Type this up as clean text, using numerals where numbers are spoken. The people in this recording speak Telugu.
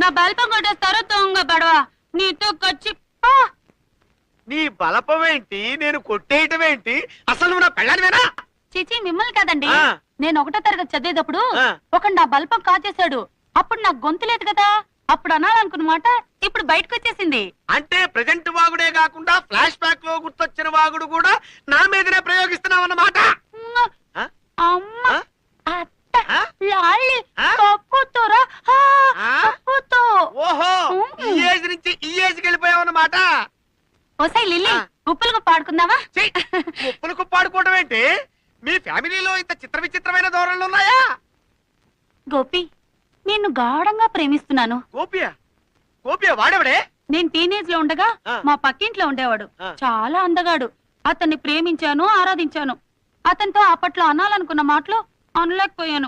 నా బల్పం కొట్టేస్తారో దొంగ పడవా నీతో ఖర్చు. నీ బలపమేంటి, నేను కొట్టేయటమేంటి? అసలు నువ్వు నా పెళ్ళానివేనా? చిచి మిమ్మల్ని కాదండి, ఆ. నేను 1వ తరగతి చదివేటప్పుడు ఆ. ఒక నా బల్పం కాచేశాడు. అప్పుడు నాకు గొంతు లేదు కదా, అప్పుడు అనాలనుకున్నమాట ఇప్పుడు బయటకు వచ్చేసింది. అంటే ప్రెజెంట్ వాగుడే కాకుండా ఫ్లాష్ బ్యాక్ లో గుర్తొచ్చిన వాగుడు కూడా నా మీదనే ప్రయోగిస్తున్నావు అన్నమాట. అమ్మ ఆ? అత్త ఆ? లాలి ఆ? కప్పుతోరా ఆ? కప్పుతో. ఓహో, ఈ ఏజ్ నుంచి ఈ ఏజ్కి వెళ్ళిపోయావు అన్నమాట. ఓసై లిల్లీ, ఆ. ఉప్పులకు పాడుకుందావా? ముప్పులకు పాడుకోవడం ఏంటి? మీ ఫ్యామిలీలో ఇంత చిత్ర విచిత్రమైన ధోరణులు ఉన్నాయా? గోపి, నిన్ను గాఢంగా ప్రేమిస్తున్నాను. గోపియా? గోపియా వాడెవడే? నేను టీనేజ్ లో ఉండగా ఆ. మా పక్కింట్లో ఉండేవాడు. ఆ. చాలా అందగాడు. అతన్ని ప్రేమించాను, ఆరాధించాను. అతనితో అప్పట్లో అనాలనుకున్న మాటలు అనలేకపోయాను.